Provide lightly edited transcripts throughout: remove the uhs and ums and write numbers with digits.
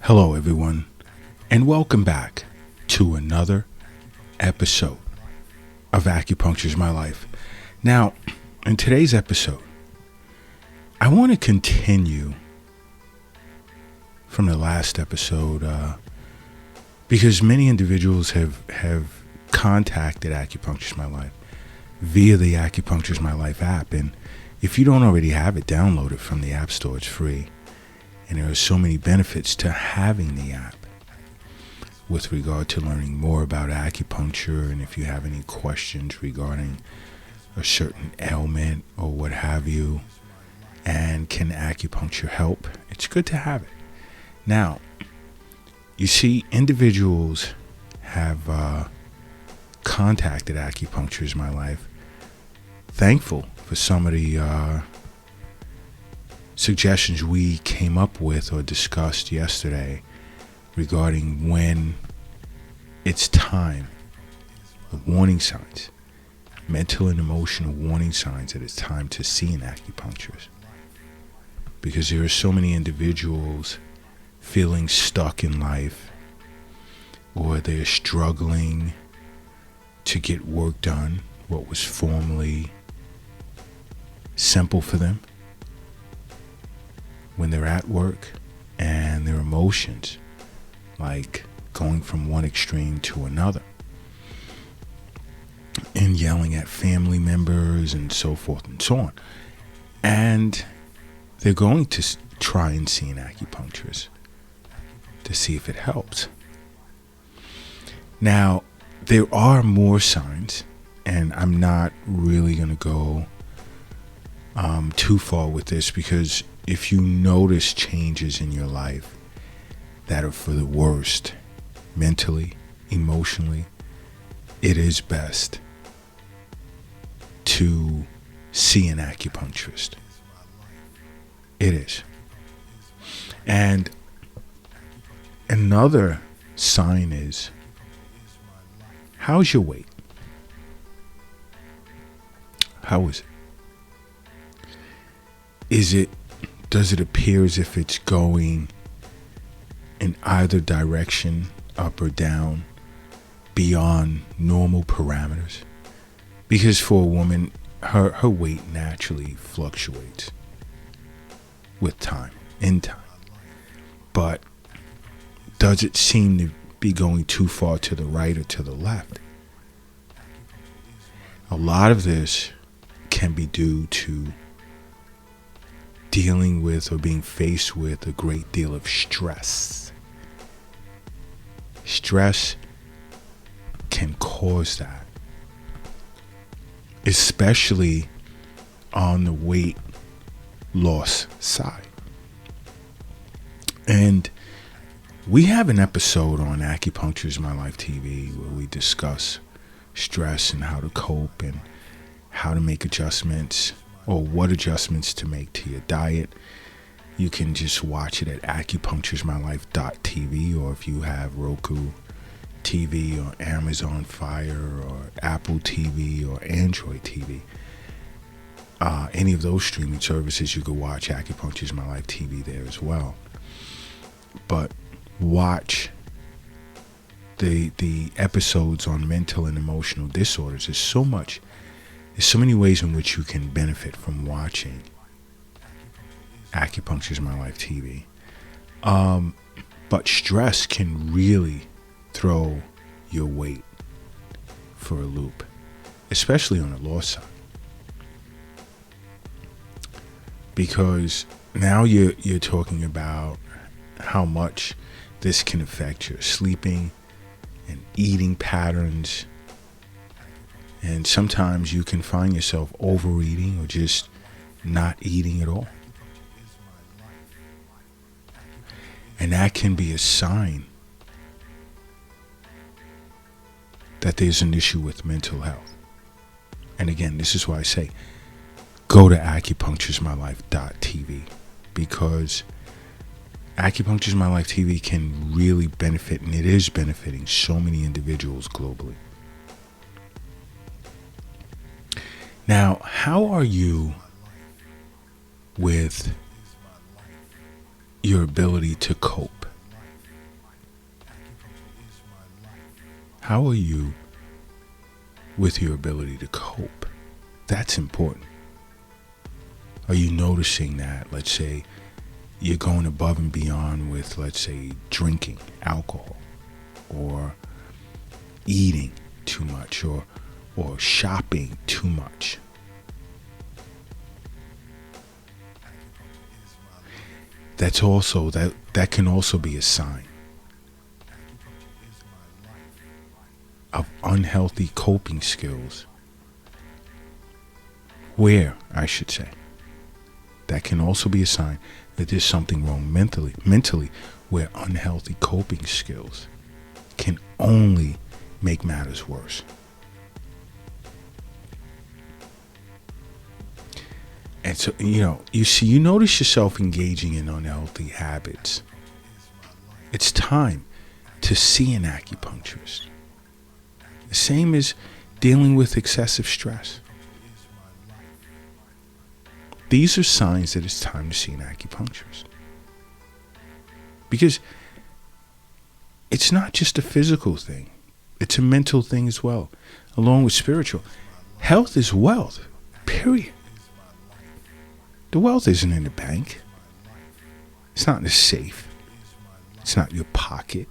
Hello, everyone, and welcome back to another episode of Acupuncture is My Life. Now, in today's episode, I want to continue from the last episode because many individuals have contacted Acupuncture is My Life via the Acupuncture is My Life app. And if you don't already have it, download it from the App Store. It's free. And there are so many benefits to having the app with regard to learning more about acupuncture, and if you have any questions regarding a certain ailment or what have you, and can acupuncture help, it's good to have it. Now, you see, individuals have contacted Acupuncture is My Life. Thankful for some of the suggestions we came up with or discussed yesterday regarding when it's time, the warning signs, mental and emotional warning signs that it's time to see an acupuncturist. Because there are so many individuals feeling stuck in life, or they're struggling to get work done, what was formerly simple for them, when they're at work, and their emotions, like going from one extreme to another, and yelling at family members and so forth and so on. And they're going to try and see an acupuncturist to see if it helps. Now, there are more signs, and I'm not really going to go too far with this, because if you notice changes in your life that are for the worst, mentally, emotionally, it is best to see an acupuncturist. It is. And another sign is, how's your weight? How is it? Does it appear as if it's going in either direction, up or down, beyond normal parameters? Because for a woman, her weight naturally fluctuates with time, in time. But does it seem to be going too far to the right or to the left? A lot of this can be due to dealing with or being faced with a great deal of stress. Stress can cause that, especially on the weight loss side. And we have an episode on Acupuncture is My Life TV where we discuss stress and how to cope and how to make adjustments, or what adjustments to make to your diet. You can just watch it at acupuncturesmylife.tv, or if you have Roku TV or Amazon Fire or Apple TV or Android TV, any of those streaming services, you can watch Acupuncture is My Life TV there as well. But watch the episodes on mental and emotional disorders. There's so many ways in which you can benefit from watching Acupuncture is My Life TV. But stress can really throw your weight for a loop, especially on the loss side. Because now you're talking about how much this can affect your sleeping and eating patterns. And sometimes you can find yourself overeating or just not eating at all. And that can be a sign that there's an issue with mental health. And again, this is why I say, go to acupuncturesmylife.tv, because Acupuncture is My Life TV can really benefit, and it is benefiting so many individuals globally. Now, how are you with your ability to cope How are you with your ability to cope? That's important. Are you noticing that, let's say, you're going above and beyond with, let's say, drinking alcohol or eating too much or shopping too much? That's also that can also be a sign of unhealthy coping skills. Where, I should say, that can also be a sign that there's something wrong mentally, where unhealthy coping skills can only make matters worse. And so, you notice yourself engaging in unhealthy habits. It's time to see an acupuncturist. The same as dealing with excessive stress. These are signs that it's time to see an acupuncturist. Because it's not just a physical thing. It's a mental thing as well, along with spiritual. Health is wealth, period. The wealth isn't in the bank. It's not in the safe. It's not in your pocket.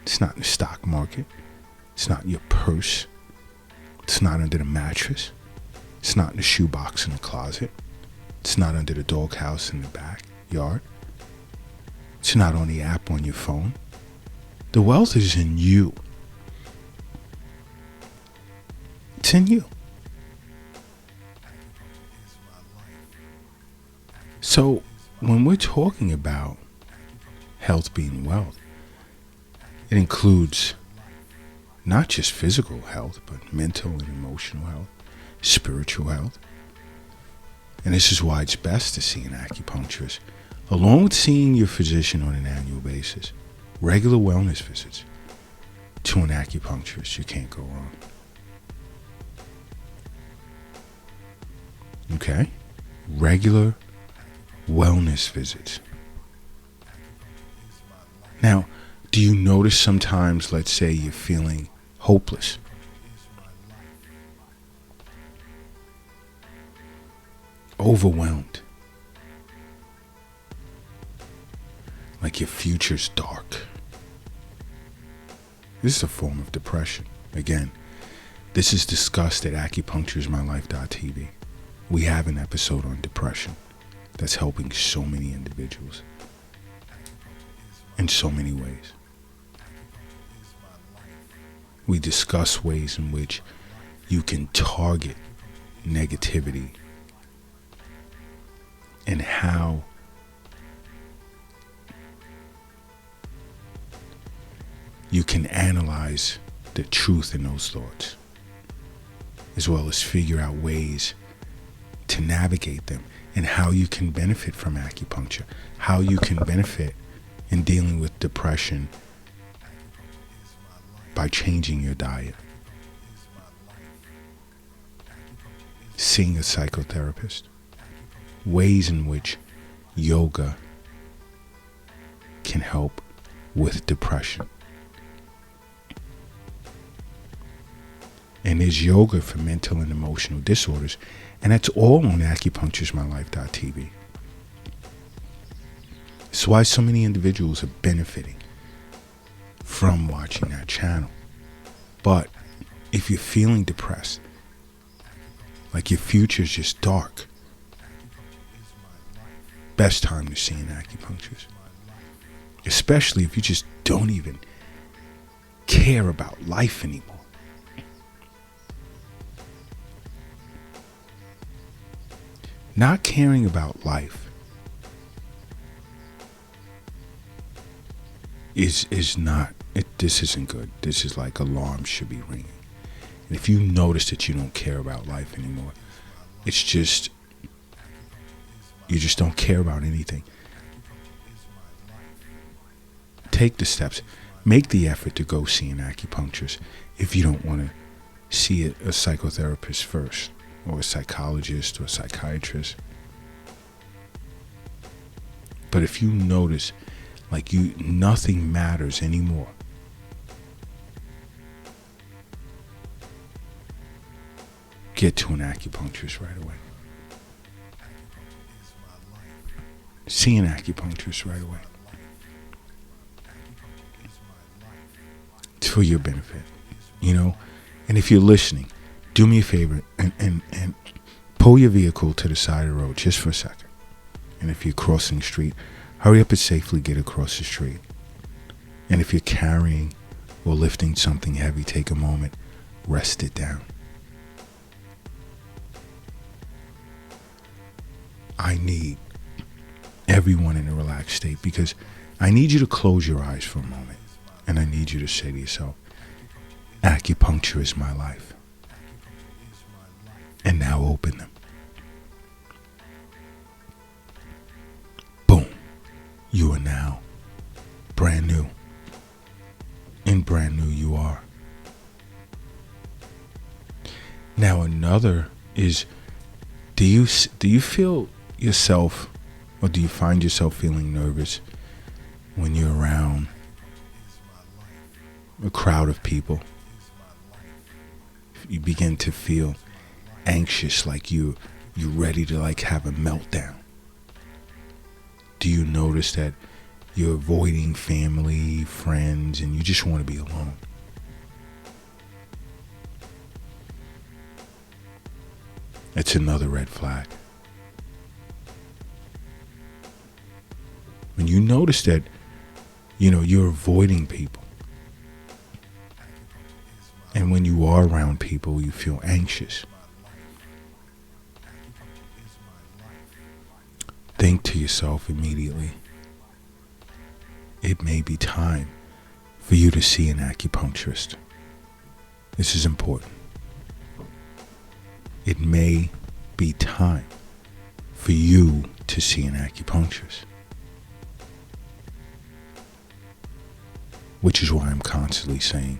It's not in the stock market. It's not in your purse. It's not under the mattress. It's not in the shoebox in the closet. It's not under the doghouse in the backyard. It's not on the app on your phone. The wealth is in you. It's in you. So when we're talking about health being wealth, it includes not just physical health, but mental and emotional health, spiritual health. And this is why it's best to see an acupuncturist, along with seeing your physician on an annual basis. Regular wellness visits to an acupuncturist, you can't go wrong. Okay? Regular wellness visits. Now, do you notice sometimes, let's say, you're feeling hopeless? Overwhelmed? Like your future's dark? This is a form of depression. Again, this is discussed at acupunctureismylife.tv. We have an episode on depression that's helping so many individuals in so many ways. We discuss ways in which you can target negativity and how you can analyze the truth in those thoughts, as well as figure out ways to navigate them, and how you can benefit from acupuncture, how you can benefit in dealing with depression by changing your diet, seeing a psychotherapist, ways in which yoga can help with depression. And there's yoga for mental and emotional disorders, and that's all on acupunctureismylife.tv. It's why so many individuals are benefiting from watching that channel. But if you're feeling depressed, like your future's just dark, best time to see an acupuncturist. Especially if you just don't even care about life anymore. Not caring about life is not, this isn't good. This is like alarms should be ringing. And if you notice that you don't care about life anymore, it's just, you just don't care about anything. Take the steps. Make the effort to go see an acupuncturist if you don't want to see a psychotherapist first, or a psychologist or a psychiatrist. But if you notice like nothing matters anymore, get to an acupuncturist right away. See an acupuncturist right away. It's for your benefit, you know. And if you're listening, do me a favor and pull your vehicle to the side of the road just for a second. And if you're crossing the street, hurry up and safely get across the street. And if you're carrying or lifting something heavy, take a moment, rest it down. I need everyone in a relaxed state, because I need you to close your eyes for a moment, and I need you to say to yourself, acupuncture is my life. And now open them. Boom. You are now brand new. And brand new you are. Now another is, do you feel yourself, or do you find yourself feeling nervous when you're around a crowd of people? You begin to feel anxious, like you're ready to like have a meltdown. Do you notice that you're avoiding family, friends, and you just want to be alone? It's another red flag. When you notice that, you're avoiding people, and when you are around people, you feel anxious, think to yourself immediately, it may be time for you to see an acupuncturist. This is important. It may be time for you to see an acupuncturist. Which is why I'm constantly saying,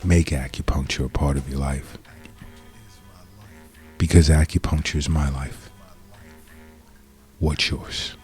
make acupuncture a part of your life. Because acupuncture is my life. What's yours?